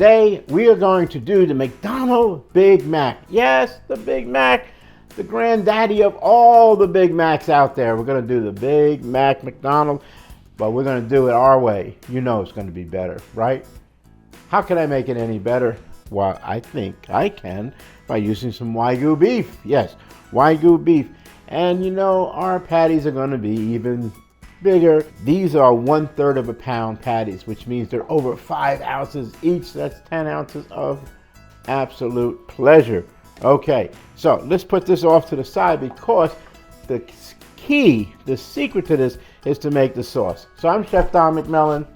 Today we are going to do the McDonald's Big Mac. Yes, the Big Mac, the granddaddy of all the Big Macs out there. We're going to do the Big Mac McDonald's, but we're going to do it our way. You know it's going to be better, right? How can I make it any better? Well, I think I can by using some Wagyu beef. Yes, Wagyu beef. And you know, our patties are going to be even bigger. These are 1/3 of a pound patties, which means they're over 5 ounces each. That's 10 ounces of absolute pleasure. Okay, so let's put this off to the side because the key, the secret to this is to make the sauce. So I'm Chef Don McMillan,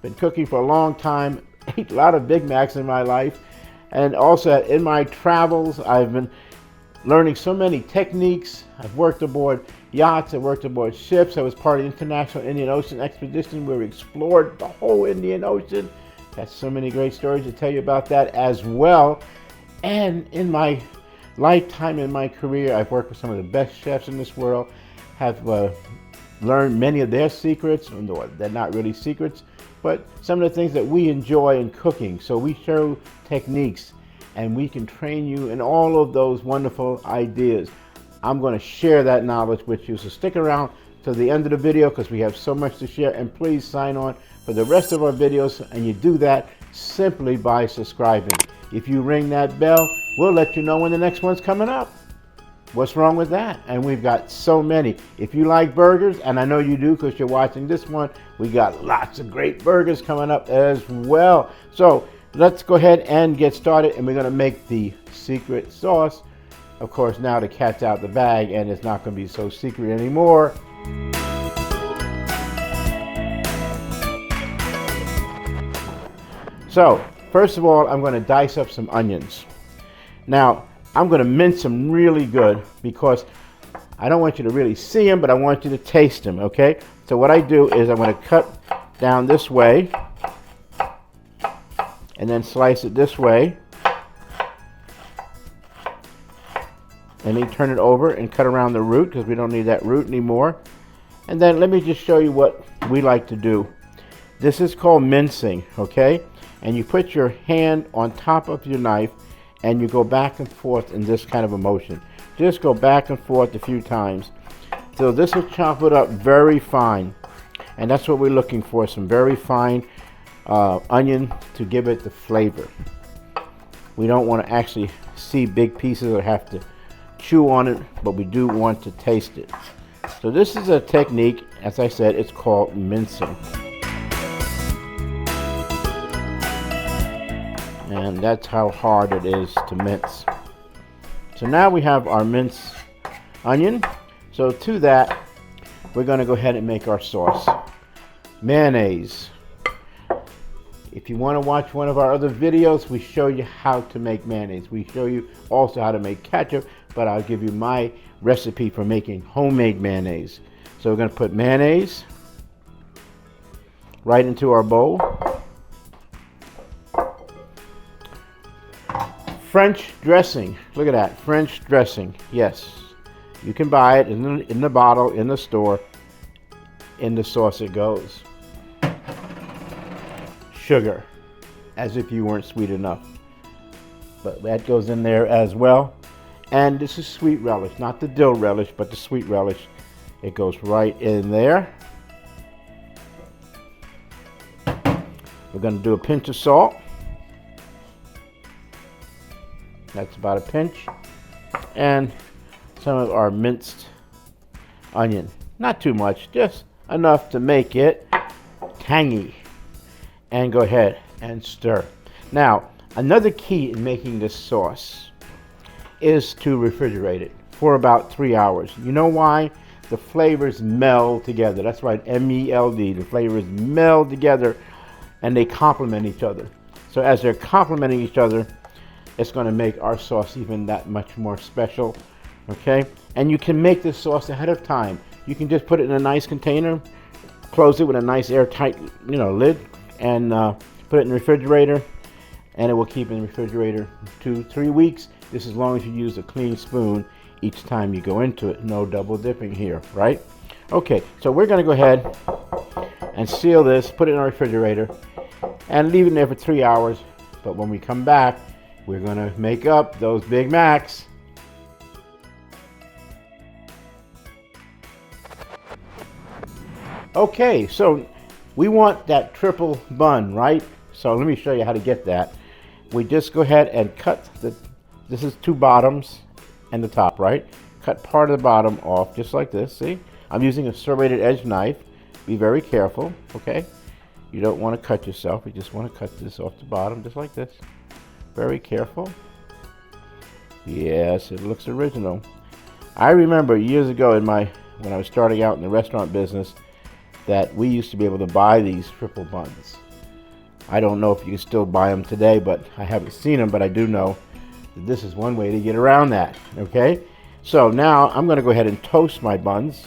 been cooking for a long time, ate a lot of Big Macs in my life, and also in my travels, I've been learning so many techniques. I've worked aboard yachts, I worked aboard ships. I was part of the International Indian Ocean Expedition where we explored the whole Indian Ocean. Got so many great stories to tell you about that as well. And in my lifetime, in my career, I've worked with some of the best chefs in this world, have learned many of their secrets. They're not really secrets, but some of the things that we enjoy in cooking. So we show techniques and we can train you in all of those wonderful ideas. I'm going to share that knowledge with you, so stick around to the end of the video because we have so much to share. And please sign on for the rest of our videos, and you do that simply by subscribing. If you ring that bell, we'll let you know when the next one's coming up. What's wrong with that? And we've got so many. If you like burgers, and I know you do because you're watching this one, we got lots of great burgers coming up as well. So let's go ahead and get started, and we're going to make the secret sauce. Of course, now the cat's out the bag, and it's not going to be so secret anymore. So, first of all, I'm going to dice up some onions. Now, I'm going to mince them really good because I don't want you to really see them, but I want you to taste them, okay? So what I do is I'm going to cut down this way and then slice it this way. And then turn it over and cut around the root because we don't need that root anymore. And then let me just show you what we like to do. This is called mincing, okay? And you put your hand on top of your knife and you go back and forth in this kind of a motion. Just go back and forth a few times. So this will chop it up very fine. And that's what we're looking for, some very fine onion to give it the flavor. We don't want to actually see big pieces or have to chew on it, but we do want to taste it. So this is a technique, as I said, it's called mincing. And that's how hard it is to mince. So now we have our minced onion. So to that, we're going to go ahead and make our sauce. Mayonnaise. If you want to watch one of our other videos, we show you how to make mayonnaise. We show you also how to make ketchup, but I'll give you my recipe for making homemade mayonnaise. So we're going to put mayonnaise right into our bowl. French dressing. Look at that, French dressing. Yes, you can buy it in the bottle, in the store. In the sauce it goes. Sugar, as if you weren't sweet enough. But that goes in there as well. And this is sweet relish, not the dill relish, but the sweet relish. It goes right in there. We're going to do a pinch of salt. That's about a pinch. And some of our minced onion. Not too much, just enough to make it tangy. And go ahead and stir. Now, another key in making this sauce is to refrigerate it for about 3 hours. You know why? The flavors meld together. That's right, M-E-L-D. The flavors meld together and they complement each other. So as they're complementing each other, it's going to make our sauce even that much more special. Okay? And you can make this sauce ahead of time. You can just put it in a nice container, close it with a nice airtight, lid, and put it in the refrigerator, and it will keep in the refrigerator 2-3 weeks. This as long as you use a clean spoon each time you go into it. No double dipping here, right? Okay, so we're going to go ahead and seal this, put it in our refrigerator, and leave it there for 3 hours. But when we come back, we're gonna make up those Big Macs. Okay, so we want that triple bun, right? So let me show you how to get that. We just go ahead and cut this is two bottoms and the top, right? Cut part of the bottom off just like this, see? I'm using a serrated edge knife. Be very careful, okay? You don't want to cut yourself. You just want to cut this off the bottom just like this. Very careful. Yes, it looks original. I remember years ago when I was starting out in the restaurant business that we used to be able to buy these triple buns. I don't know if you can still buy them today, but I haven't seen them, but I do know that this is one way to get around that, okay? So now I'm gonna go ahead and toast my buns,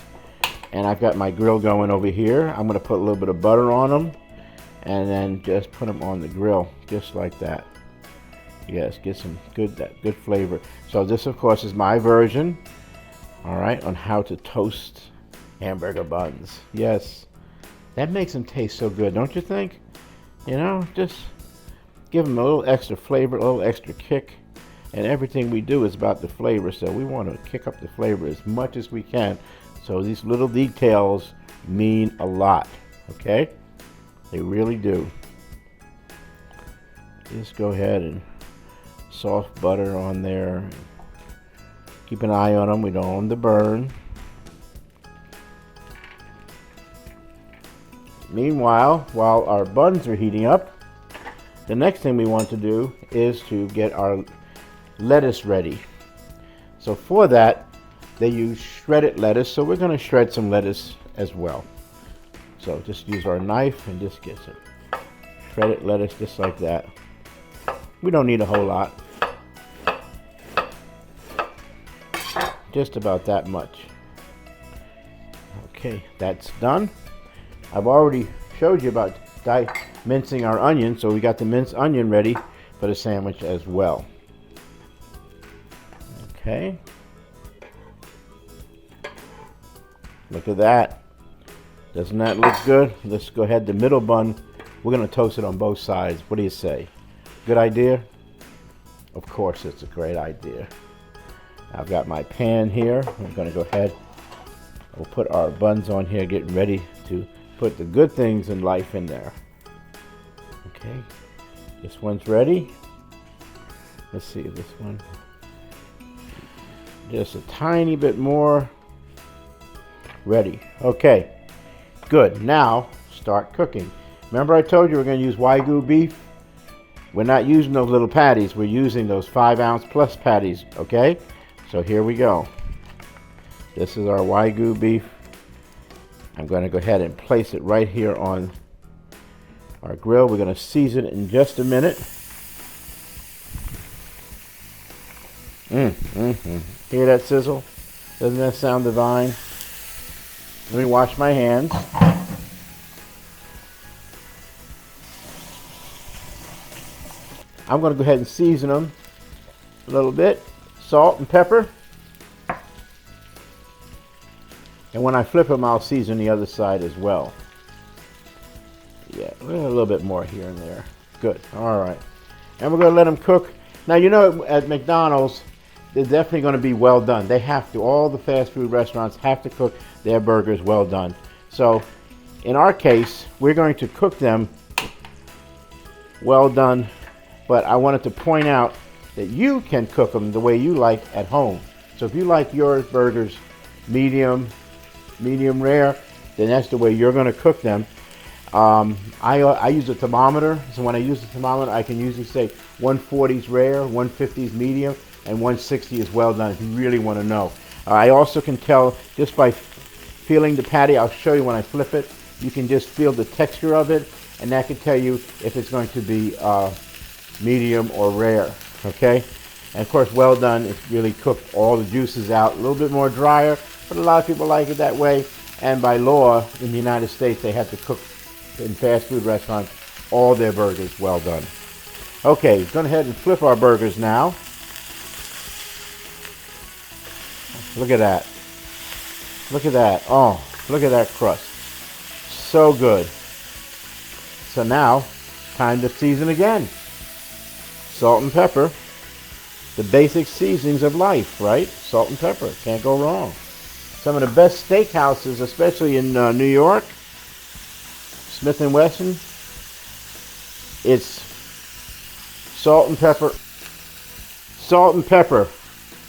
and I've got my grill going over here. I'm gonna put a little bit of butter on them, and then just put them on the grill, just like that. Yes, get some good flavor. So this, of course, is my version, all right, on how to toast hamburger buns. Yes, that makes them taste so good, don't you think? You know, just give them a little extra flavor, a little extra kick, and everything we do is about the flavor, so we want to kick up the flavor as much as we can. So these little details mean a lot, okay? They really do. Just go ahead and soft butter on there. Keep an eye on them, we don't want them to burn. Meanwhile, while our buns are heating up, the next thing we want to do is to get our lettuce ready. So for that, they use shredded lettuce, so we're going to shred some lettuce as well. So just use our knife and just get some shredded lettuce just like that. We don't need a whole lot. Just about that much. Okay, that's done. I've already showed you about mincing our onion, so we got the minced onion ready for the sandwich as well. Okay. Look at that. Doesn't that look good? Let's go ahead. The middle bun, we're going to toast it on both sides. What do you say? Good idea? Of course, it's a great idea. I've got my pan here. I'm going to go ahead. We'll put our buns on here, getting ready to put the good things in life in there. Okay, this one's ready. Let's see this one. Just a tiny bit more. Ready. Okay, good. Now start cooking. Remember I told you we're going to use Wagyu beef? We're not using those little patties. We're using those 5-ounce plus patties, okay? So here we go. This is our Wagyu beef. I'm going to go ahead and place it right here on our grill. We're going to season it in just a minute. Hear that sizzle? Doesn't that sound divine? Let me wash my hands. I'm going to go ahead and season them a little bit. Salt and pepper. And when I flip them, I'll season the other side as well. Yeah, a little bit more here and there. Good. All right. And we're going to let them cook. Now, you know, at McDonald's, they're definitely going to be well done. They have to. All the fast food restaurants have to cook their burgers well done. So, in our case, we're going to cook them well done. But I wanted to point out that you can cook them the way you like at home. So if you like your burgers medium rare, then that's the way you're going to cook them. I use a thermometer, so when I use the thermometer, I can usually say 140 is rare, 150 is medium, and 160 is well done if you really want to know. I also can tell just by feeling the patty. I'll show you when I flip it. You can just feel the texture of it, and that can tell you if it's going to be medium or rare, okay? And of course, well done, it's really cooked all the juices out. A little bit more drier, but a lot of people like it that way. And by law, in the United States, they have to cook in fast food restaurants all their burgers well done. Okay, go ahead and flip our burgers now. Look at that. Look at that. Oh, look at that crust. So good. So now, time to season again. salt and pepper, the basic seasonings of life, right? Salt and pepper, can't go wrong. Some of the best steakhouses, especially in New York, Smith & Wesson, it's salt and pepper. Salt and pepper.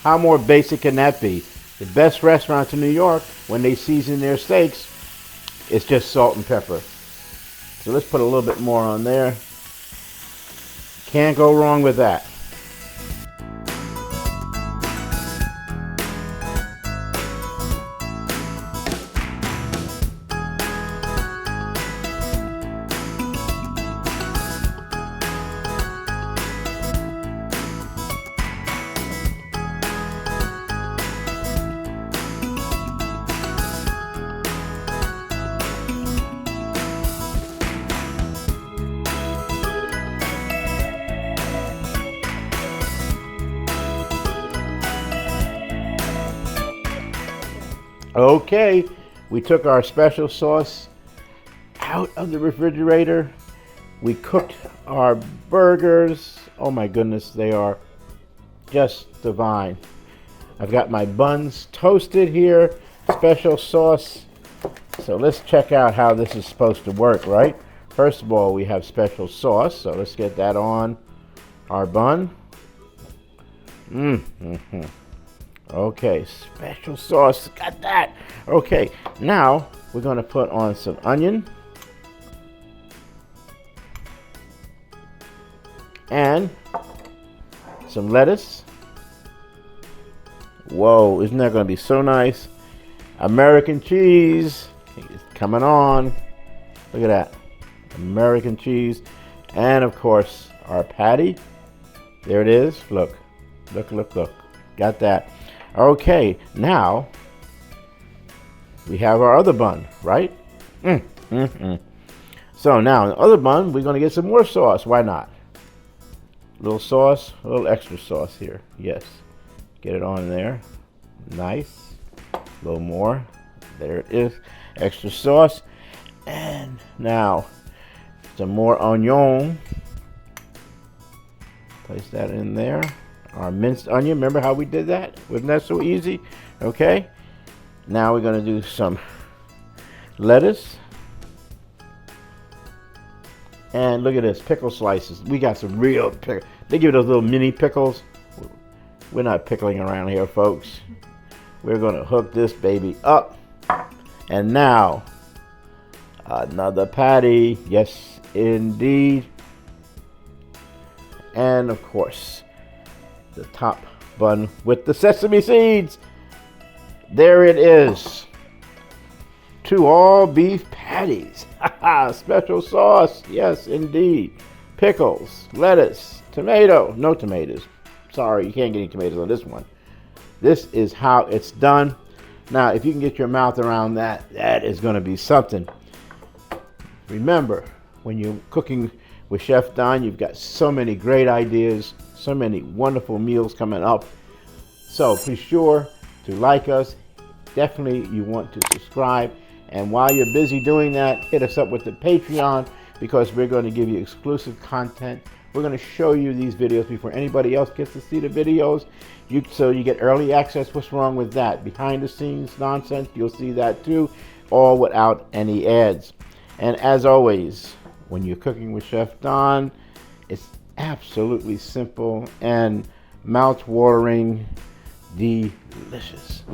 How more basic can that be? The best restaurants in New York, when they season their steaks, it's just salt and pepper. So let's put a little bit more on there. Can't go wrong with that. Okay, we took our special sauce out of the refrigerator. We cooked our burgers. Oh my goodness, they are just divine. I've got my buns toasted here, special sauce. So let's check out how this is supposed to work, right? First of all, we have special sauce, so let's get that on our bun. Okay, special sauce, got that. Okay, now we're gonna put on some onion and some lettuce. Whoa, isn't that gonna be so nice? American cheese is coming on. Look at that, American cheese. And of course, our patty. There it is, look, look, look, look, got that. Okay, now we have our other bun, right? So now in the other bun, we're going to get some more sauce. Why not? A little sauce, a little extra sauce here. Yes, get it on there. Nice. A little more. There it is. Extra sauce. And now some more onion. Place that in there. Our minced onion, remember how we did that? Wasn't that so easy? Okay, now we're going to do some lettuce. And look at this, pickle slices. We got some real pickles. They give those little mini pickles. We're not pickling around here, folks. We're going to hook this baby up. And now, another patty. Yes, indeed. And of course, the top bun with the sesame seeds. There it is. 2 all beef patties. Special sauce. Yes, indeed. Pickles, lettuce, tomato. No tomatoes. Sorry, you can't get any tomatoes on this one. This is how it's done. Now, if you can get your mouth around that, that is going to be something. Remember, when you're cooking with Chef Don, you've got so many great ideas, so many wonderful meals coming up. So be sure to like us. Definitely you want to subscribe. And while you're busy doing that, hit us up with the Patreon, because we're going to give you exclusive content. We're going to show you these videos before anybody else gets to see the videos. So you get early access. What's wrong with that? Behind the scenes nonsense, you'll see that too, all without any ads. And as always, when you're cooking with Chef Don, it's absolutely simple and mouth-watering delicious.